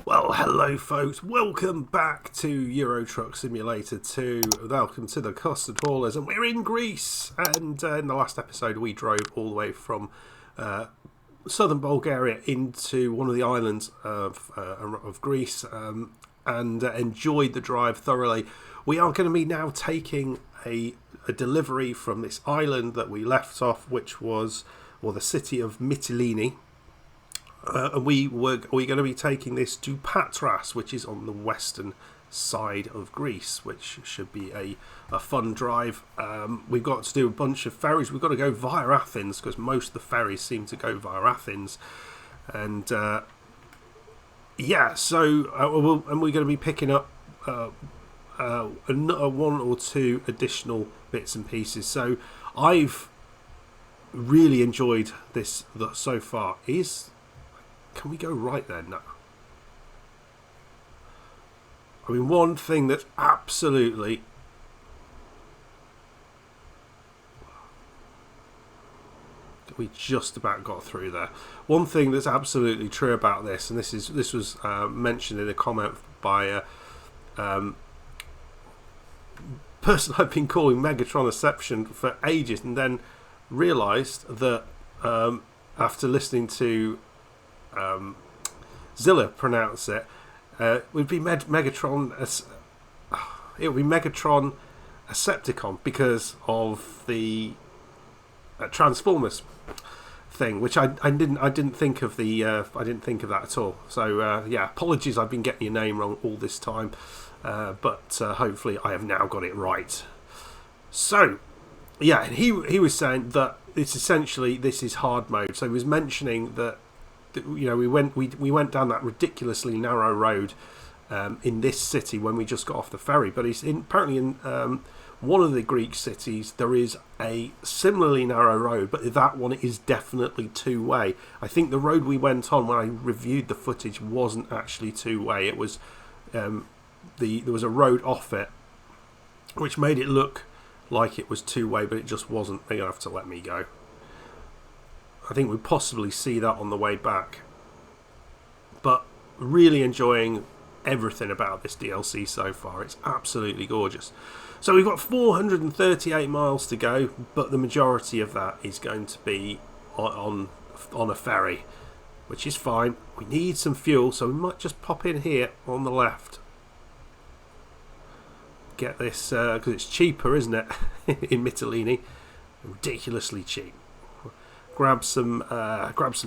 Well, hello folks, welcome back to Euro Truck Simulator 2, welcome to the Custard Haulers, and we're in Greece, and in the last episode we drove all the way from southern Bulgaria into one of the islands of Greece, and enjoyed the drive thoroughly. We are going to be now taking a delivery from this island that we left off, which was, well, the city of Mitilini. And we're going to be taking this to Patras, which is on the western side of Greece, which should be a fun drive. We've got to do a bunch of ferries. We've got to go via Athens because most of the ferries seem to go via Athens. And yeah, so we're going to be picking up one or two additional bits and pieces. So I've really enjoyed this so far. Can we go right there? No. I mean, one thing that's absolutely... We just about got through there. One thing that's absolutely true about this, and this was mentioned in a comment by a person I've been calling Megatronception for ages, and then realised that after listening to Zilla pronounce it, would be Megatron. It would be Megatron Decepticon because of the Transformers thing, which I didn't think of that at all. So yeah, apologies, I've been getting your name wrong all this time, but hopefully I have now got it right. So yeah, and he was saying that it's essentially this is hard mode. So he was mentioning that. You know, we went down that ridiculously narrow road in this city when we just got off the ferry. But apparently in one of the Greek cities there is a similarly narrow road, but that one is definitely two-way. I think the road we went on when I reviewed the footage wasn't actually two-way. It was there was a road off it, which made it look like it was two-way, but it just wasn't. They're gonna have to let me go. I think we'll possibly see that on the way back. But really enjoying everything about this DLC so far. It's absolutely gorgeous. So we've got 438 miles to go, but the majority of that is going to be on a ferry, which is fine. We need some fuel, so we might just pop in here on the left. Get this, because it's cheaper, isn't it, in Mitilini? Ridiculously cheap. Grab some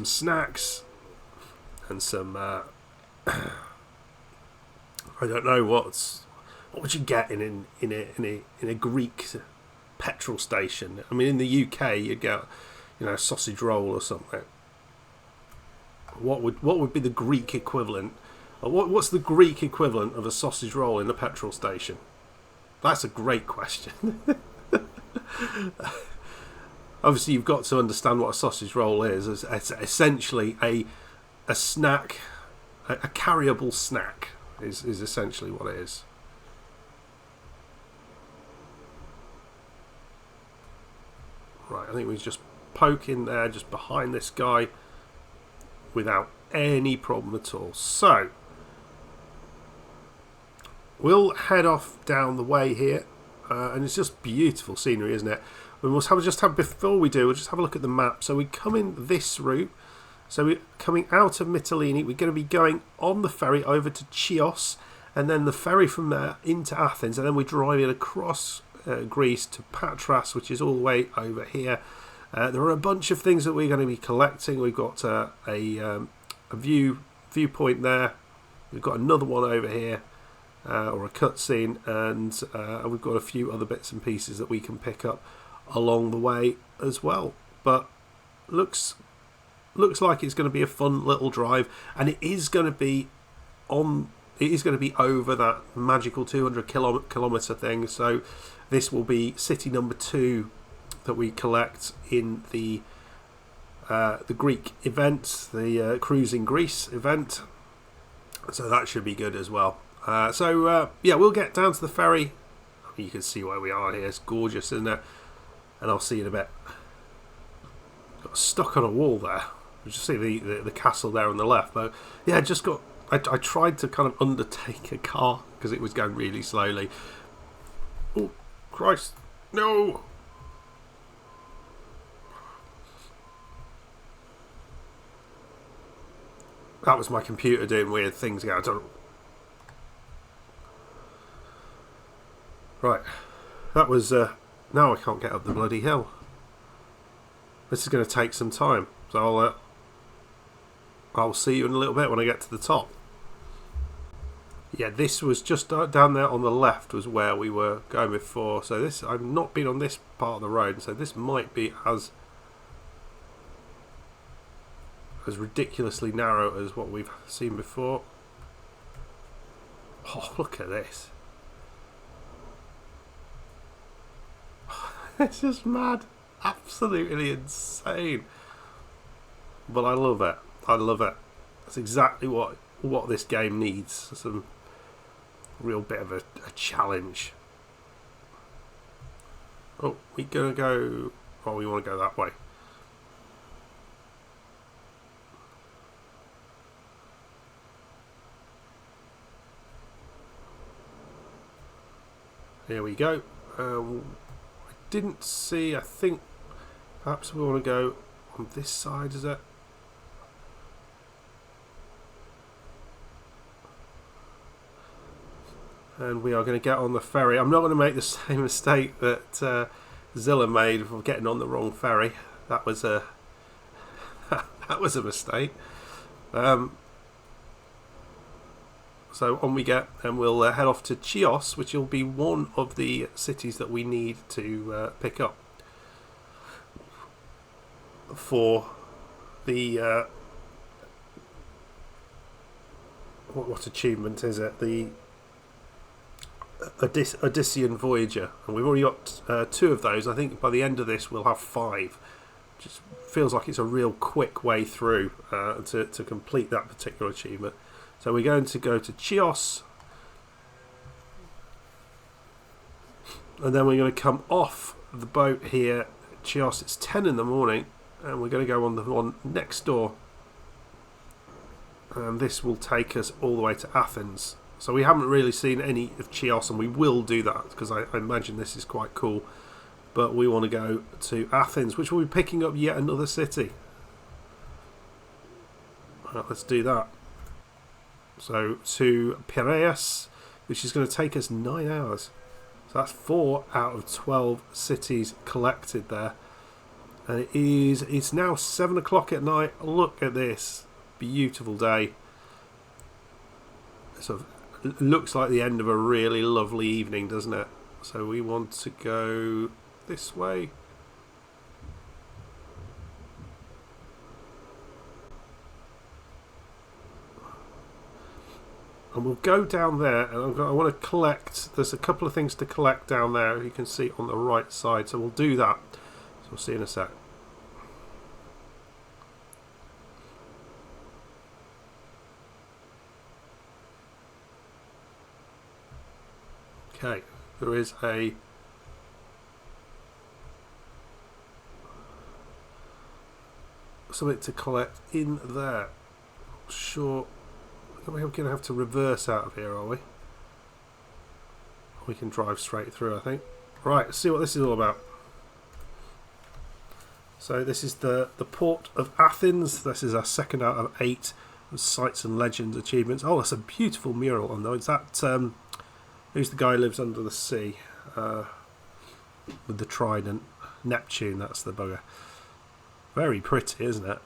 snacks and some I don't know what would you get in a Greek petrol station. I mean, in the UK you'd get, you know, a sausage roll or something. What would be the Greek equivalent? What's the Greek equivalent of a sausage roll in a petrol station? That's a great question. Obviously, you've got to understand what a sausage roll is. It's essentially a snack, a carryable snack is essentially what it is. Right, I think we just poke in there, just behind this guy, without any problem at all. So, we'll head off down the way here, and it's just beautiful scenery, isn't it? We must before we do, we'll just have a look at the map. So we come in this route. So we're coming out of Mitilini. We're going to be going on the ferry over to Chios, and then the ferry from there into Athens, and then we're driving across Greece to Patras, which is all the way over here. There are a bunch of things that we're going to be collecting. We've got a viewpoint there. We've got another one over here, or a cutscene, and we've got a few other bits and pieces that we can pick up along the way as well. But looks like it's going to be a fun little drive, and it is going to be over that magical 200 kilometer thing. So this will be city number 2 that we collect in the Greek event, the Cruising Greece event. So that should be good as well. Yeah, we'll get down to the ferry. You can see where we are here. It's gorgeous, isn't it? And I'll see you in a bit. Got stuck on a wall there. You just see the castle there on the left. But yeah, just got I tried to kind of undertake a car because it was going really slowly. Oh, Christ. No! That was my computer doing weird things again. Right. That was... now I can't get up the bloody hill. This is going to take some time. So I'll see you in a little bit when I get to the top. Yeah, this was just down there on the left was where we were going before. So this, I've not been on this part of the road, so this might be as ridiculously narrow as what we've seen before. Oh, look at this. It's just mad. Absolutely insane. But I love it. I love it. That's exactly what this game needs. Some real bit of a challenge. Oh, we're gonna go... Oh, we want to go that way. Here we go. I didn't see... I think perhaps we want to go on this side, is it? And we are going to get on the ferry. I'm not going to make the same mistake that Zilla made of getting on the wrong ferry. That was a that was a mistake. So on we get, and we'll head off to Chios, which will be one of the cities that we need to pick up for the what achievement is it? The Odyssean Voyager, and we've already got 2 of those. I think by the end of this we'll have 5. Just feels like it's a real quick way through to complete that particular achievement. So we're going to go to Chios, and then we're going to come off the boat here at Chios. It's 10 in the morning, and we're going to go on the one next door, and this will take us all the way to Athens. So we haven't really seen any of Chios, and we will do that because I imagine this is quite cool. But we want to go to Athens, which will be picking up yet another city. Right, let's do that. So to Piraeus, which is going to take us 9 hours. So that's 4 out of 12 cities collected there. And it's now 7 o'clock at night. Look at this beautiful day. Sort of it looks like the end of a really lovely evening, doesn't it? So we want to go this way. And we'll go down there, and I want to collect. There's a couple of things to collect down there, you can see on the right side. So we'll do that. So we'll see in a sec. Okay, there is something to collect in there. Sure, we're going to have to reverse out of here, are we? We can drive straight through, I think. Right, let's see what this is all about. So this is the port of Athens. This is our 2nd out of 8 sights and legends achievements. Oh, that's a beautiful mural on there. Is that who's the guy who lives under the sea with the trident? Neptune, that's the bugger. Very pretty, isn't it?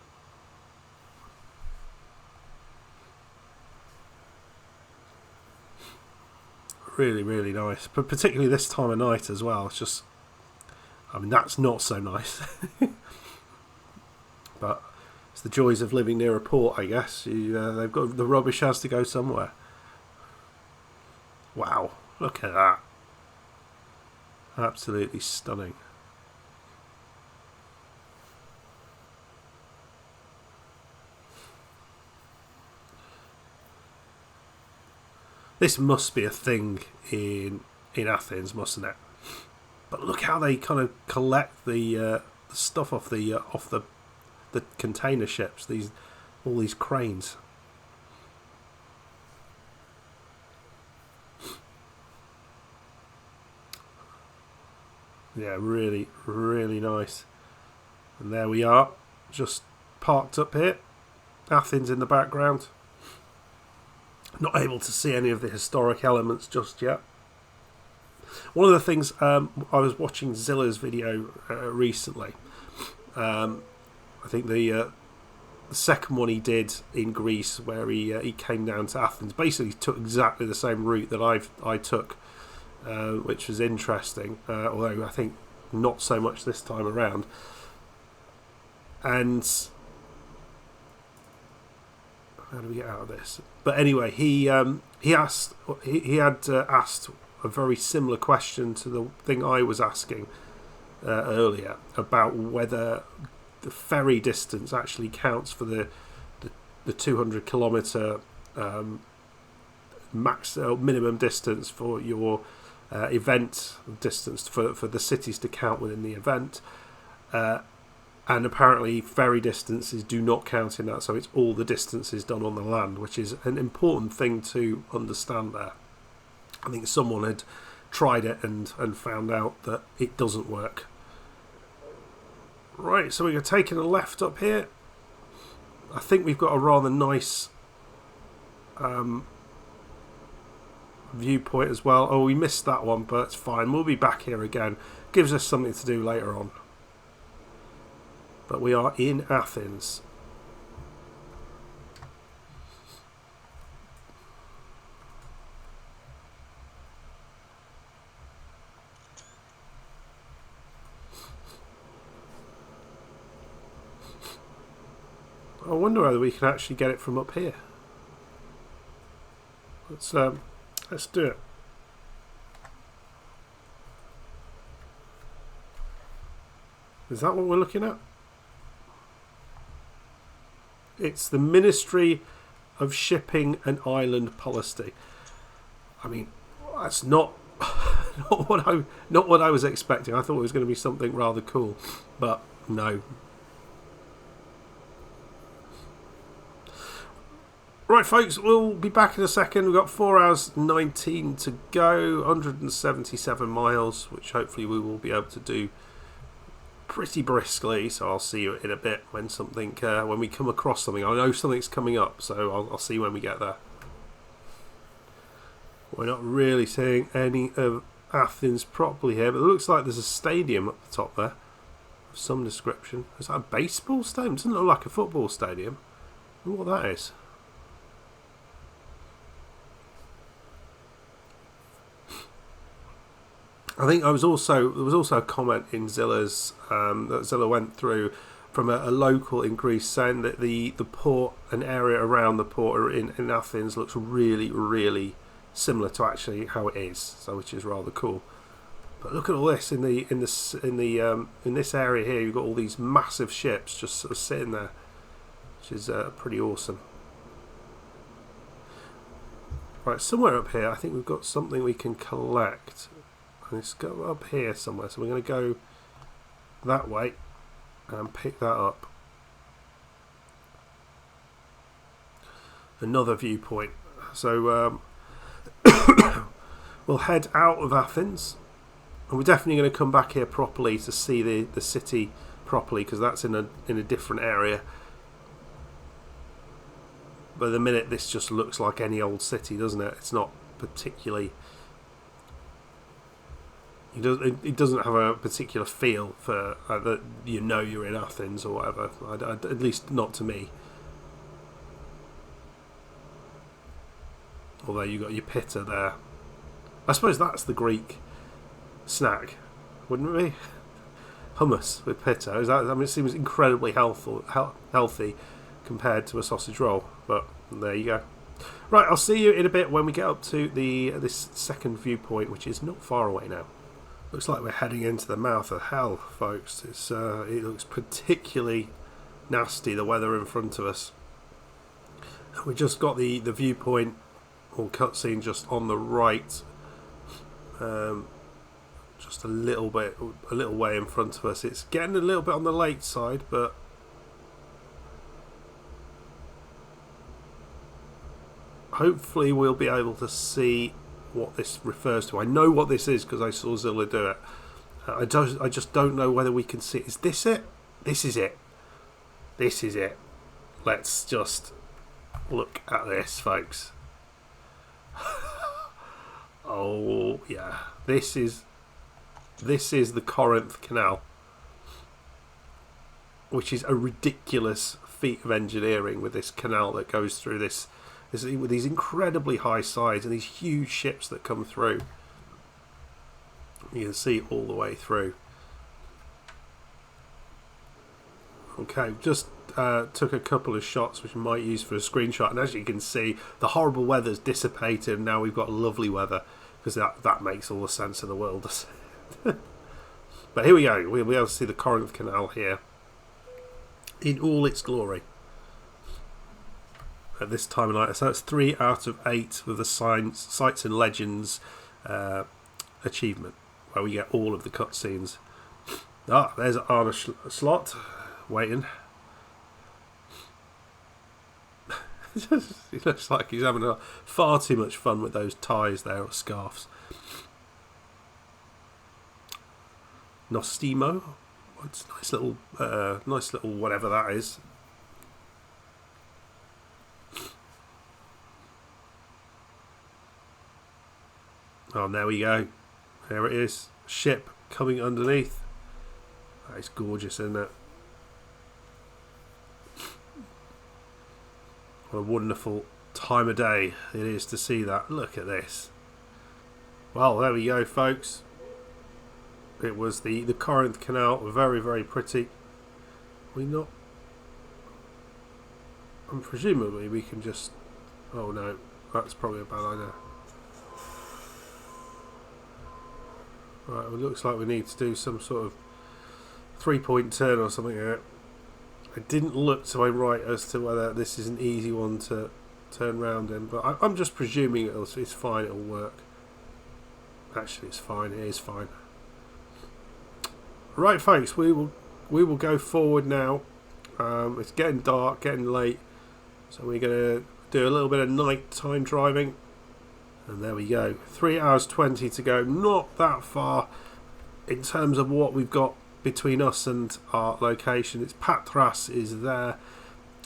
Really, really nice. But particularly this time of night as well. It's just... I mean, that's not so nice. But it's the joys of living near a port, I guess. They've got... The rubbish has to go somewhere. Wow, look at that. Absolutely stunning. This must be a thing in Athens, mustn't it? But look how they kind of collect the stuff off the container ships. All these cranes. Yeah, really, really nice. And there we are, just parked up here. Athens in the background. Not able to see any of the historic elements just yet. One of the things, I was watching Zilla's video recently. I think the second one he did in Greece, where he came down to Athens, basically took exactly the same route that I took, which was interesting. Although I think not so much this time around. And how do we get out of this? But anyway, he had asked a very similar question to the thing I was asking earlier about whether the ferry distance actually counts for the 200 kilometre max minimum distance for your event distance for the cities to count within the event. And apparently ferry distances do not count in that, so it's all the distances done on the land, which is an important thing to understand there. I think someone had tried it and found out that it doesn't work. Right, so we're taking a left up here. I think we've got a rather nice viewpoint as well. Oh, we missed that one, but it's fine. We'll be back here again. Gives us something to do later on. But we are in Athens. I wonder whether we can actually get it from up here. Let's do it. Is that what we're looking at? It's the Ministry of Shipping and Island Policy. I mean, that's not what I was expecting. I thought it was going to be something rather cool, but no. Right, folks, we'll be back in a second. We've got 4 hours 19 to go, 177 miles, which hopefully we will be able to do pretty briskly. So I'll see you in a bit when when we come across something. I know something's coming up, so I'll see you when we get there. We're not really seeing any of Athens properly here, but it looks like there's a stadium up the top there of some description. Is that a baseball stadium? It doesn't look like a football stadium. I wonder what that is. I think there was also a comment in Zilla's that Zilla went through from a local in Greece saying that the port and area around the port in Athens looks really, really similar to actually how it is, so which is rather cool. But look at all this in this area here. You've got all these massive ships just sort of sitting there, which is pretty awesome. Right, somewhere up here, I think we've got something we can collect. Let's go up here somewhere. So we're going to go that way and pick that up. Another viewpoint. So we'll head out of Athens, and we're definitely going to come back here properly to see the city properly, because that's in a different area. But at the minute, this just looks like any old city, doesn't it? It's not particularly. It doesn't have a particular feel for that you're in Athens or whatever. At least not to me. Although you got your pitta there. I suppose that's the Greek snack, wouldn't it be? Hummus with pitta. It seems incredibly healthy compared to a sausage roll. But there you go. Right, I'll see you in a bit when we get up to this second viewpoint, which is not far away now. Looks like we're heading into the mouth of hell, folks. It looks particularly nasty, the weather in front of us. We just got the viewpoint or cutscene just on the right, just a little way in front of us. It's getting a little bit on the late side, but hopefully we'll be able to see what this refers to. I know what this is because I saw Zilla do it, I just don't know whether we can see. Is this it? This is it. This is it. Let's just look at this, folks. Oh yeah, this is the Corrinth Canal, which is a ridiculous feat of engineering with this canal that goes through this with these incredibly high sides and these huge ships that come through. You can see all the way through. Okay, just took a couple of shots which I might use for a screenshot, and as you can see, the horrible weather's dissipated and now we've got lovely weather, because that makes all the sense in the world. But here we go, we'll be able to see the Corrinth Canal here in all its glory at this time of night. So that's 3 out of 8 with the Sights and Legends achievement, where we get all of the cutscenes. Ah, there's Arne Slot waiting. He looks like he's having far too much fun with those ties there, or scarves. Nostimo, it's a nice little whatever that is. Oh, and there we go. There it is. Ship coming underneath. That is gorgeous, isn't it? What a wonderful time of day it is to see that. Look at this. Well, there we go, folks. It was the Corrinth Canal. Very, very pretty. And presumably we can just... Oh no, that's probably a bad idea. Right, well, it looks like we need to do some sort of 3-point turn or something here. I didn't look to my right as to whether this is an easy one to turn round in, but I'm just presuming it's fine, it'll work. Actually, it's fine, it is fine. Right, folks, we will go forward now. It's getting dark, getting late, so we're going to do a little bit of night-time driving. And there we go, 3 hours 20 to go. Not that far in terms of what we've got between us and our location. It's Patras is there,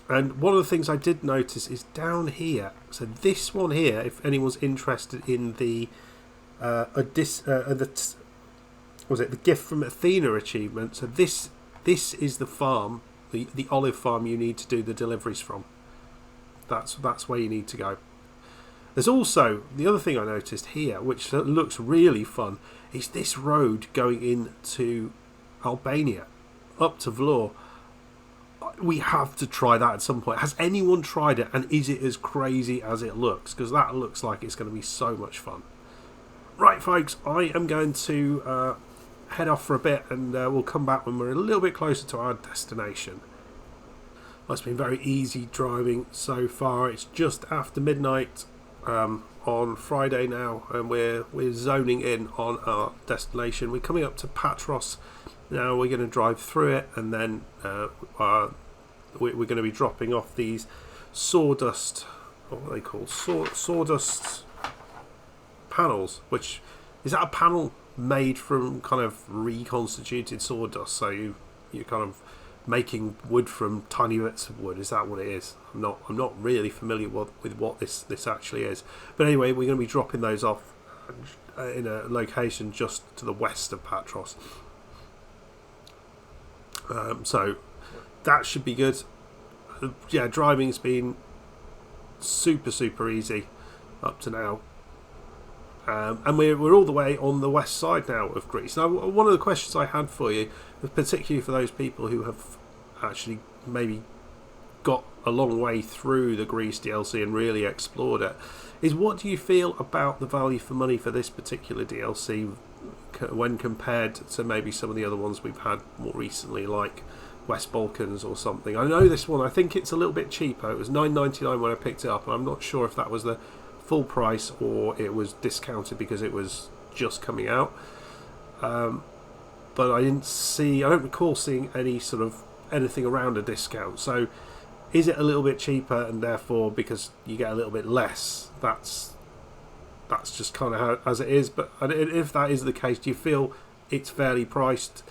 and one of the things I did notice is down here. So this one here, if anyone's interested in the the Gift from Athena achievement. So this is the farm, the olive farm you need to do the deliveries from. That's where you need to go. There's also, the other thing I noticed here, which looks really fun, is this road going into Albania, up to Vlor. We have to try that at some point. Has anyone tried it, and is it as crazy as it looks? Because that looks like it's going to be so much fun. Right, folks, I am going to head off for a bit, and we'll come back when we're a little bit closer to our destination. Well, it's been very easy driving so far. It's just after midnight on Friday now, and we're zoning in on our destination. We're coming up to Patras now. We're going to drive through it, and then we're going to be dropping off these sawdust, what are they called? Sawdust panels. Which is that a panel made from kind of reconstituted sawdust? So you're kind of making wood from tiny bits of wood. Is that what it is? I'm not really familiar with what this actually is. But anyway, we're going to be dropping those off in a location just to the west of Patras. So that should be good. Yeah, driving's been super easy up to now. And we're all the way on the west side now of Greece. Now, one of the questions I had for you, particularly for those people who have actually maybe got a long way through the Greece DLC and really explored it, is what do you feel about the value for money for this particular DLC when compared to maybe some of the other ones we've had more recently, like West Balkans or something? I know this one, I think it's a little bit cheaper. It was $9.99 when I picked it up, and I'm not sure if that was the full price or it was discounted because it was just coming out. But I don't recall seeing anything around a discount. So is it a little bit cheaper, and therefore because you get a little bit less, that's just kind of how as it is? But if that is the case, do you feel it's fairly priced.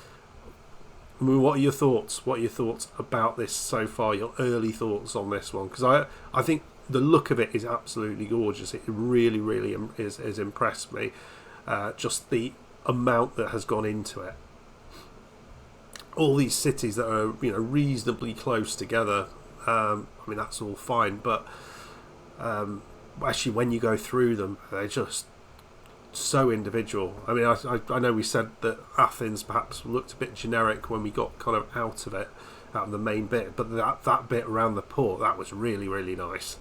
I mean, what are your thoughts? What are your thoughts about this so far? Your early thoughts on this one? Because I think the look of it is absolutely gorgeous. It really, really has impressed me. Just the amount that has gone into it. All these cities that are, you know, reasonably close together. I mean, that's all fine, but actually, when you go through them, they're just so individual. I mean, I know we said that Athens perhaps looked a bit generic when we got kind of out of the main bit, but that bit around the port, that was really, really nice.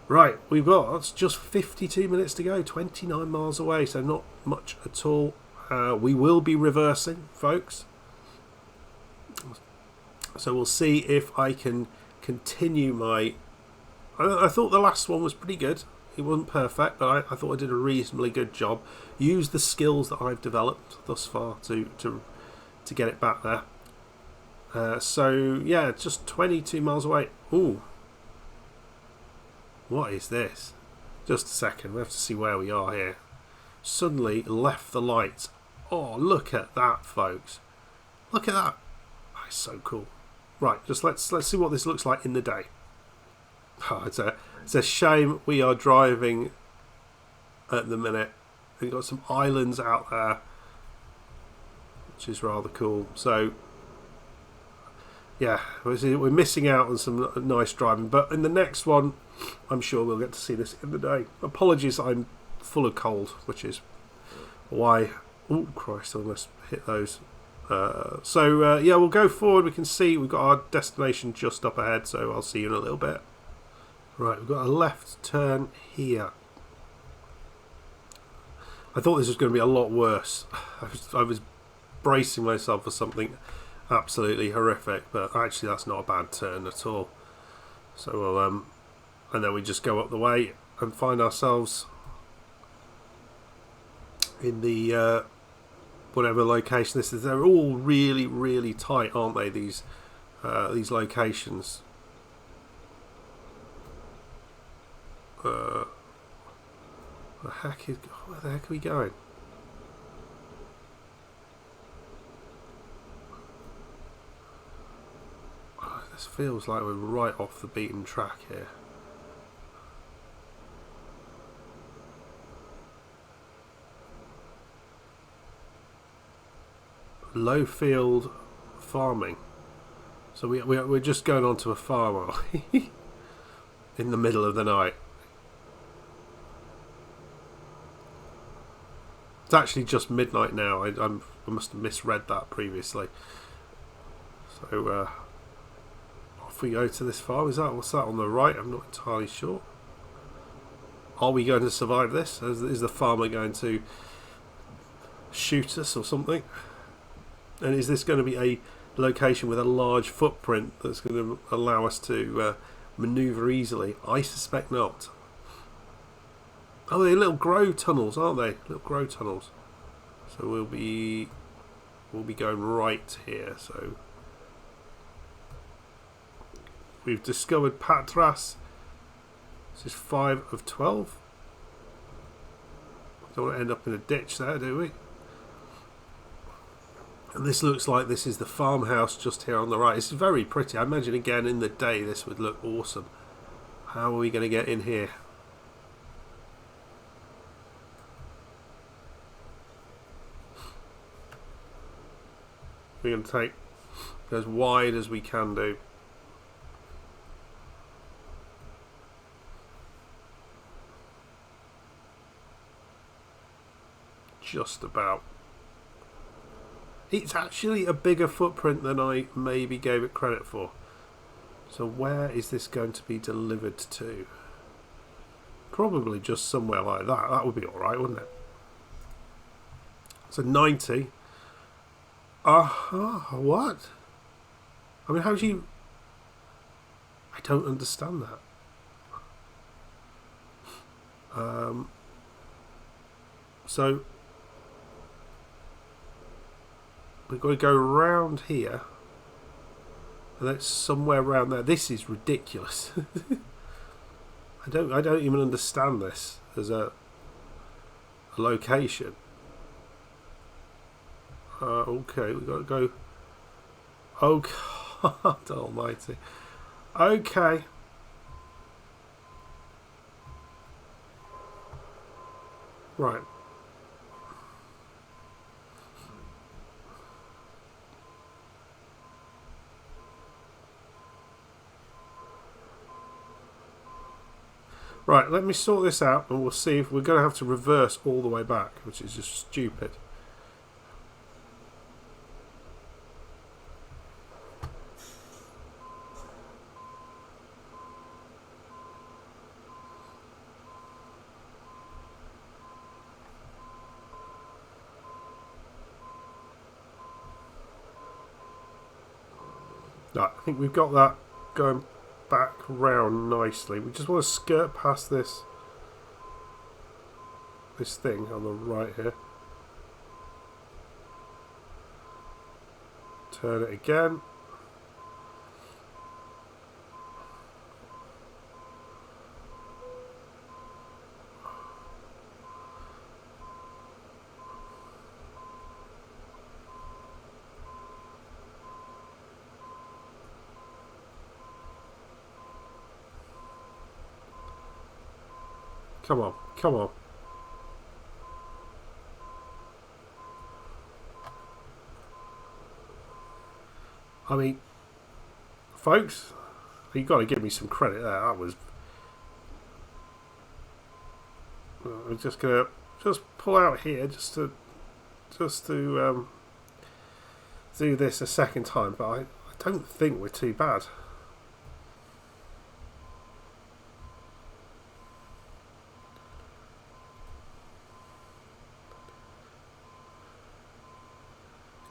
Right, we've got just 52 minutes to go, 29 miles away, so not much at all. We will be reversing, folks. So we'll see if I can continue my... I thought the last one was pretty good. It wasn't perfect, but I thought I did a reasonably good job. Use the skills that I've developed thus far to get it back there. So, yeah, just 22 miles away. Ooh. What is this? Just a second. We have to see where we are here. Suddenly left the lights. Oh, look at that, folks. Look at that. That's so cool. Right, just let's see what this looks like in the day. Oh, it's a shame we are driving at the minute. We've got some islands out there, which is rather cool. So, yeah, we're missing out on some nice driving. But in the next one, I'm sure we'll get to see this in the day. Apologies, I'm full of cold, which is why... Oh, Christ, I almost hit those. Yeah, we'll go forward. We can see we've got our destination just up ahead, so I'll see you in a little bit. Right, we've got a left turn here. I thought this was going to be a lot worse. I was bracing myself for something absolutely horrific, but actually that's not a bad turn at all. So we'll and then we just go up the way and find ourselves in the whatever location this is. They're all really, really tight, aren't they? These locations. Where the heck are we going? Oh, this feels like we're right off the beaten track here. Low field farming. So we're just going onto a farm, are we? In the middle of the night. It's actually just midnight now. I must have misread that previously. So off we go to this farm. What's that on the right? I'm not entirely sure. Are we going to survive this? Is the farmer going to shoot us or something? And is this going to be a location with a large footprint that's going to allow us to manoeuvre easily? I suspect not. Oh, they're little grow tunnels, aren't they? Little grow tunnels. So we'll be going right here. So we've discovered Patras. This is 5 of 12. Don't want to end up in a ditch there, do we? And this looks like this is the farmhouse just here on the right. It's very pretty. I imagine again in the day this would look awesome. How are we going to get in here? We're going to take as wide as we can do. Just about. It's actually a bigger footprint than I maybe gave it credit for. So where is this going to be delivered to? Probably just somewhere like that. That would be alright, wouldn't it? So 90. What? I mean, how do you... I don't understand that. So we've got to go around here, and that's somewhere around there. This is ridiculous. I don't even understand this as a location. Okay, we've got to go. Oh, God almighty. Okay. Right. Right, let me sort this out and we'll see if we're going to have to reverse all the way back, which is just stupid. Right, I think we've got that going back round nicely. We just want to skirt past this thing on the right here. Turn it again. Come on, come on. I mean, folks, you've got to give me some credit there. That was... I'm just going to pull out here just to do this a second time, but I don't think we're too bad.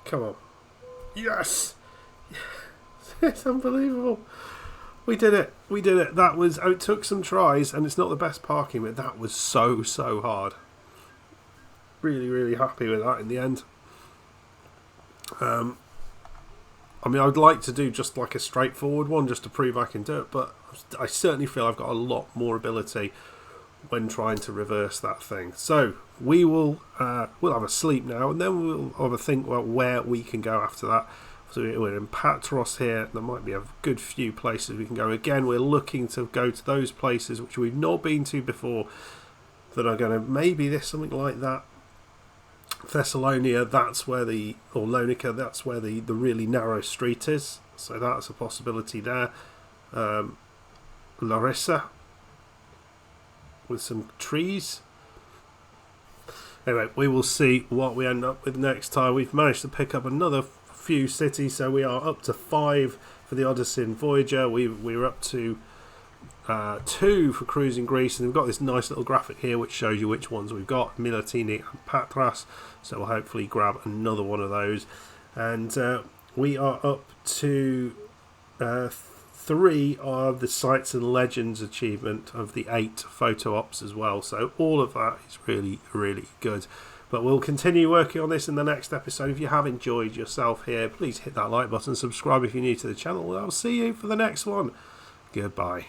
Come on. Yes! It's unbelievable. We did it. We did it. That was... Oh, it took some tries, and it's not the best parking, but that was so hard. Really, really happy with that in the end. I mean, I'd like to do just like a straightforward one, just to prove I can do it, but I certainly feel I've got a lot more ability when trying to reverse that thing. So we will we'll have a sleep now, and then we'll have a think about where we can go after that. So we're in Patras here. There might be a good few places we can go. Again, we're looking to go to those places which we've not been to before, that are going to maybe there's something like that. Thessalonia, that's where or Lonica, that's where the really narrow street is. So that's a possibility there. Larissa, with some trees. Anyway, we will see what we end up with next time. We've managed to pick up another few cities, so we are up to 5 for the Odyssey and Voyager. We're up to 2 for cruising Greece, and we've got this nice little graphic here which shows you which ones we've got, Mitilini and Patras, so we'll hopefully grab another one of those. And we are up to 3 of the Sights and Legends achievement of the 8 photo ops as well, so all of that is really, really good. But we'll continue working on this in the next episode. If you have enjoyed yourself here, please hit that like button, subscribe if you're new to the channel, and I'll see you for the next one. Goodbye.